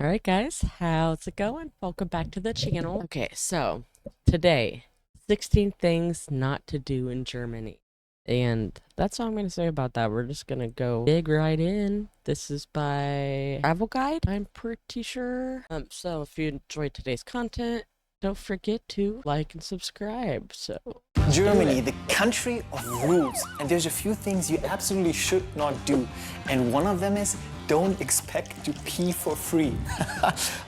Alright guys, how's it going? Welcome back to the channel. Okay, so today, 16 things not to do in Germany. And that's all I'm going to say about that. We're just going to go dig right in. This is by Travel Guide, I'm pretty sure. So if you enjoyed today's content, don't forget to like and subscribe. So Germany, the country of rules. And there's a few things you absolutely should not do. And one of them is don't expect to pee for free.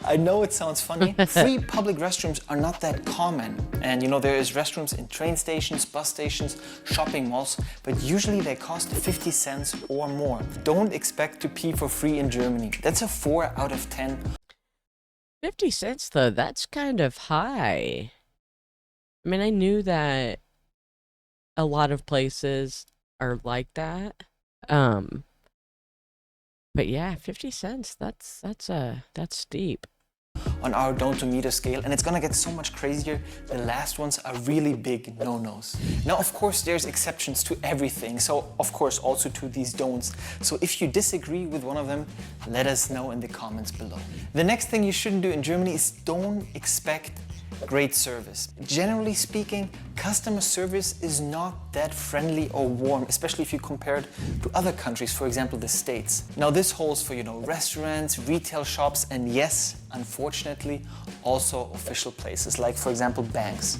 I know it sounds funny. Free public restrooms are not that common. And there is restrooms in train stations, bus stations, shopping malls, but usually they cost 50 cents or more. Don't expect to pee for free in Germany. That's a 4 out of 10. 50 cents though, that's kind of high. I mean, I knew that a lot of places are like that. But yeah, 50 cents, that's steep. On our don't-to-meter scale, and it's gonna get so much crazier. The last ones are really big no-nos. Now, of course, there's exceptions to everything, so of course also to these don'ts. So if you disagree with one of them, let us know in the comments below. The next thing you shouldn't do in Germany is don't expect great service. Generally speaking, customer service is not that friendly or warm, especially if you compare it to other countries, for example, the States. Now this holds for, restaurants, retail shops, and yes, unfortunately, also official places, like for example, banks.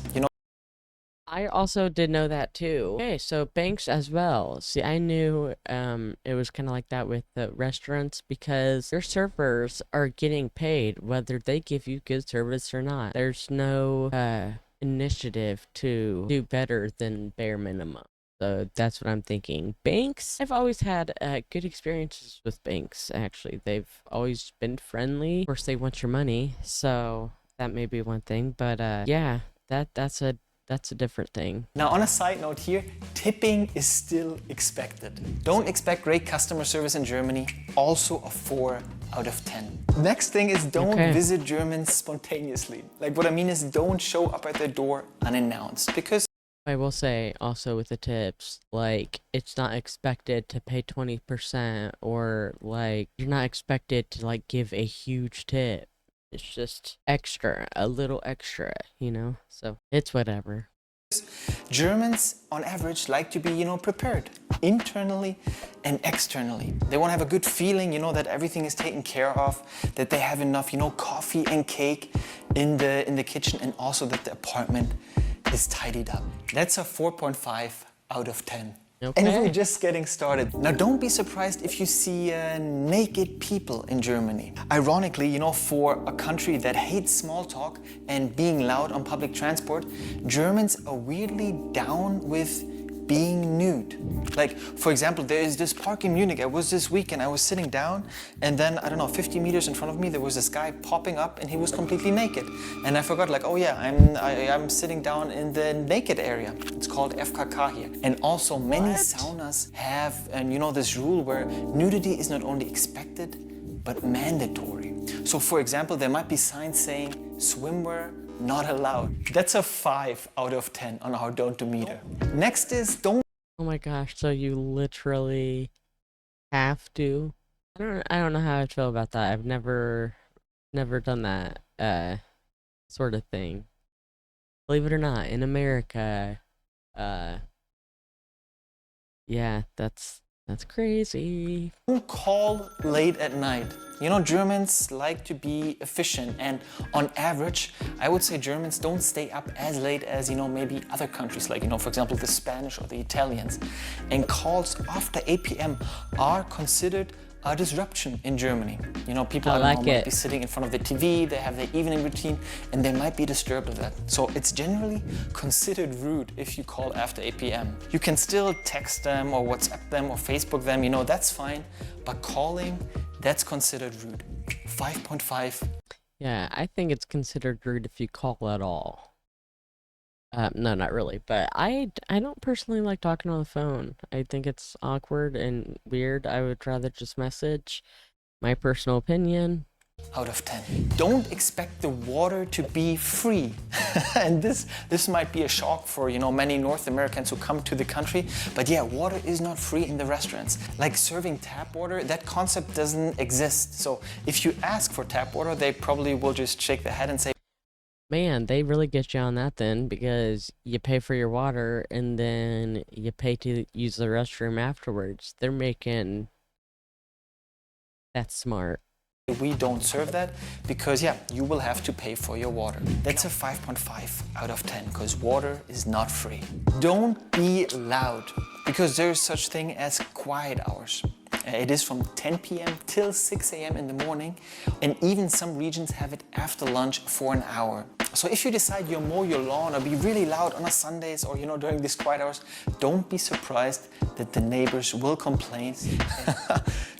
I also did know that too. Okay, so banks as well. See, I knew it was kind of like that with the restaurants because their servers are getting paid whether they give you good service or not. There's no initiative to do better than bare minimum. So that's what I'm thinking. Banks, I've always had good experiences with banks, actually. They've always been friendly. Of course, they want your money, so that may be one thing. But yeah, that's a different thing. Now, on a side note here, tipping is still expected. Don't expect great customer service in Germany. Also a 4 out of 10. Next thing is don't visit Germans spontaneously. Like what I mean is don't show up at their door unannounced, because I will say also with the tips, like it's not expected to pay 20% or like you're not expected to like give a huge tip. It's just extra, a little extra, so it's whatever. Germans on average like to be, prepared internally and externally. They want to have a good feeling, that everything is taken care of, that they have enough, coffee and cake in the kitchen, and also that the apartment is tidied up. That's a 4.5 out of 10. Okay. And we're just getting started. Now don't be surprised if you see naked people in Germany. Ironically, for a country that hates small talk and being loud on public transport, Germans are weirdly down with being nude. Like, for example, there is this park in Munich. I was this weekend, I was sitting down, and then, I don't know, 50 meters in front of me, there was this guy popping up, and he was completely naked. And I forgot, like, oh yeah, I'm sitting down in the naked area. It's called FKK here. And also, many saunas have, this rule where nudity is not only expected, but mandatory. So, for example, there might be signs saying, swimwear not allowed. That's a 5 out of 10 on our don't-to-meter. Next is don't. Oh my gosh, so you literally have to? I don't know how I feel about that. I've never done that sort of thing. Believe it or not, in America, yeah, that's crazy. Don't call late at night. Germans like to be efficient, and on average, I would say Germans don't stay up as late as, maybe other countries like, for example, the Spanish or the Italians. And calls after 8 p.m. are considered a disruption in Germany. People might be sitting in front of the TV, they have their evening routine, and they might be disturbed of that. So it's generally considered rude if you call after 8 p.m. You can still text them or WhatsApp them or Facebook them, that's fine, but calling, that's considered rude. 5.5. Yeah, I think it's considered rude if you call at all. No, not really, but I don't personally like talking on the phone. I think it's awkward and weird. I would rather just message. My personal opinion. out of 10. Don't expect the water to be free. And this might be a shock for, many North Americans who come to the country. But yeah, water is not free in the restaurants. Like serving tap water, that concept doesn't exist. So if you ask for tap water, they probably will just shake their head and say, Man, they really get you on that then, because you pay for your water and then you pay to use the restroom afterwards. They're making that smart. we don't serve that because yeah, you will have to pay for your water. That's a 5.5 out of 10 because water is not free. Don't be loud because there's such thing as quiet hours. It is from 10 p.m. till 6 a.m. in the morning, and even some regions have it after lunch for an hour. So if you decide you'll mow your lawn or be really loud on a Sundays or during these quiet hours, don't be surprised that the neighbors will complain.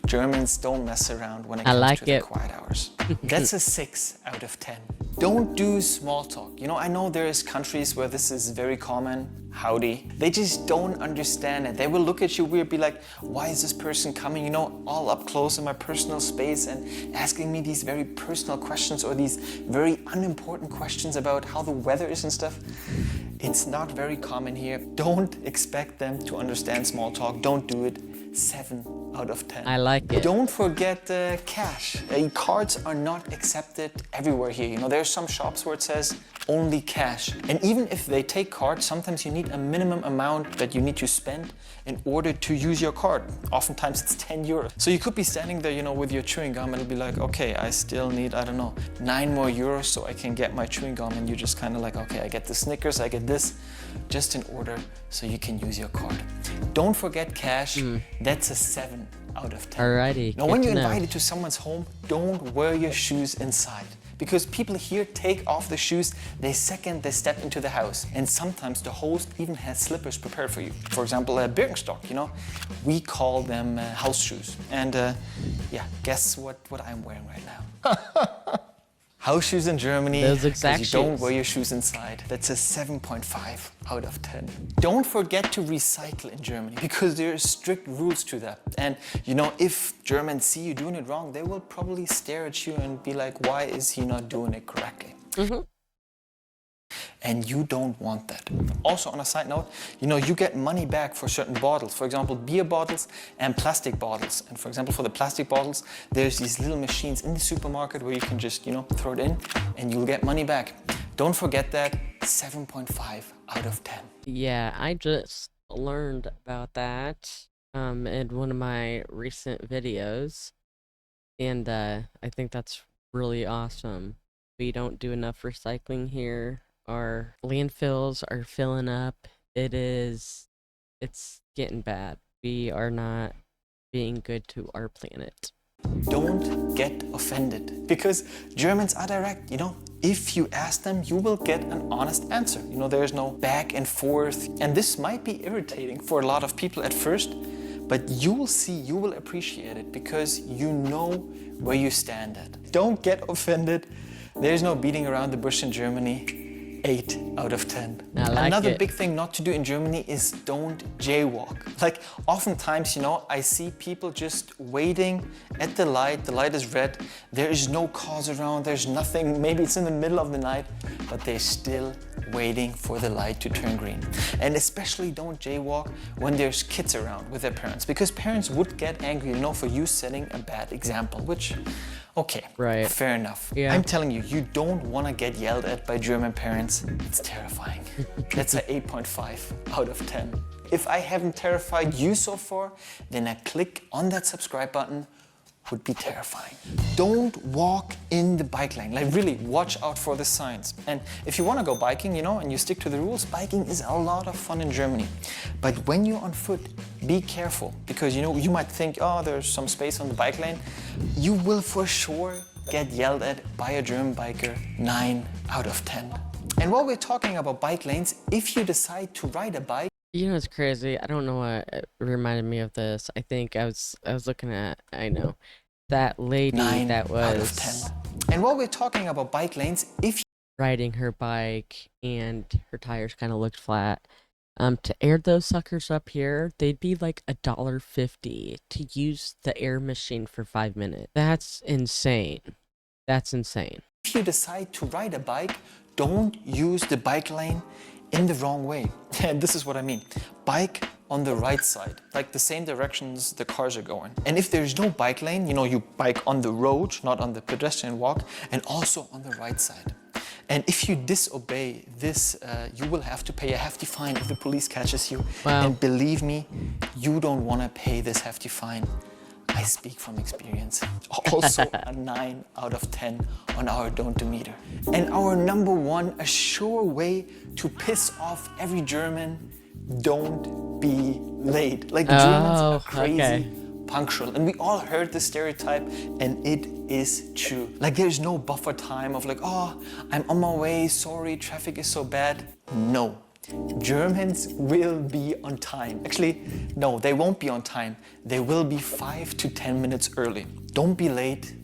Germans don't mess around when it comes to the quiet hours. That's a 6 out of 10. Don't do small talk. I know there's countries where this is very common. Howdy. They just don't understand it. They will look at you weird, be like, why is this person coming, all up close in my personal space and asking me these very personal questions or these very unimportant questions about how the weather is and stuff. It's not very common here. Don't expect them to understand small talk. Don't do it. 7 out of 10. I like it. Don't forget cash. Cards are not accepted everywhere here. There are some shops where it says only cash. And even if they take cards, sometimes you need a minimum amount that you need to spend in order to use your card. Oftentimes it's 10 euros. So you could be standing there, with your chewing gum and it'll be like, okay, I still need, 9 more euros so I can get my chewing gum. And you're just kind of like, okay, I get the Snickers, I get this, just in order so you can use your card. Don't forget cash. That's a 7 out of 10. Alrighty. Now, when you're invited to someone's home, don't wear your shoes inside. Because people here take off the shoes the second they step into the house. And sometimes the host even has slippers prepared for you. For example, Birkenstock, we call them house shoes. And yeah, guess what I'm wearing right now? House shoes in Germany, those exact you shoes. Don't wear your shoes inside. That's a 7.5 out of 10. Don't forget to recycle in Germany because there are strict rules to that. And if Germans see you doing it wrong, they will probably stare at you and be like, why is he not doing it correctly? And you don't want that. Also, on a side note, you get money back for certain bottles. For example, beer bottles and plastic bottles. And for example, for the plastic bottles, there's these little machines in the supermarket where you can just, throw it in and you'll get money back. Don't forget that. 7.5 out of 10. Yeah, I just learned about that in one of my recent videos. And I think that's really awesome. We don't do enough recycling here. Our landfills are filling up. It's getting bad. We are not being good to our planet. Don't get offended because Germans are direct, If you ask them, you will get an honest answer. There's no back and forth. And this might be irritating for a lot of people at first, but you will see, you will appreciate it because you know where you stand at. Don't get offended. There's no beating around the bush in Germany. 8 out of 10. Another big thing not to do in Germany is don't jaywalk. Like oftentimes, I see people just waiting at the light is red, there is no cars around, there's nothing, maybe it's in the middle of the night, but they're still waiting for the light to turn green. And especially don't jaywalk when there's kids around with their parents, because parents would get angry, for you setting a bad example, which okay, right. Fair enough. Yeah. I'm telling you, you don't want to get yelled at by German parents. It's terrifying. That's an 8.5 out of 10. If I haven't terrified you so far, then a click on that subscribe button would be terrifying. Don't walk in the bike lane. Like really, watch out for the signs. And if you want to go biking, and you stick to the rules, biking is a lot of fun in Germany. But when you're on foot, be careful because you might think, oh, there's some space on the bike lane. You will for sure get yelled at by a German biker. 9 out of 10. And while we're talking about bike lanes, if you decide to ride a bike, it's crazy. I don't know what it reminded me of this. I think I was looking at, that lady 9 that was out of 10. And while we're talking about bike lanes, if riding her bike and her tires kind of looked flat, to air those suckers up here, they'd be like $1.50 to use the air machine for 5 minutes. That's insane. That's insane. If you decide to ride a bike, don't use the bike lane in the wrong way. And this is what I mean. Bike on the right side, like the same directions the cars are going. And if there's no bike lane, you know, you bike on the road, not on the pedestrian walk, and also on the right side. And if you disobey this, you will have to pay a hefty fine if the police catches you. Wow. And believe me, you don't want to pay this hefty fine. I speak from experience. Also a 9 out of 10 on our Don't-Do-Meter. And our number one, a sure way to piss off every German, don't be late. Like Germans are crazy punctual. And we all heard this stereotype, and it is true. Like there's no buffer time of like, oh, I'm on my way, sorry, traffic is so bad. No. Germans will be on time. Actually, no, they won't be on time. They will be 5 to 10 minutes early. Don't be late.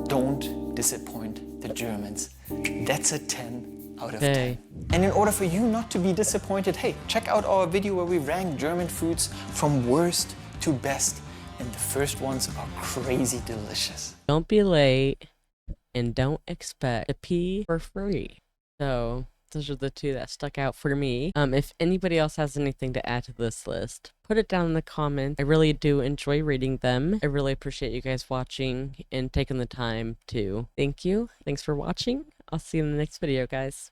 Don't disappoint the Germans. That's a 10 out of 10. And in order for you not to be disappointed, hey, check out our video where we rank German foods from worst to best. And the first ones are crazy delicious. Don't be late and don't expect to pee for free. So those are the two that stuck out for me. If anybody else has anything to add to this list, put it down in the comments. I really do enjoy reading them. I really appreciate you guys watching and taking the time to. Thank you. Thanks for watching. I'll see you in the next video, guys.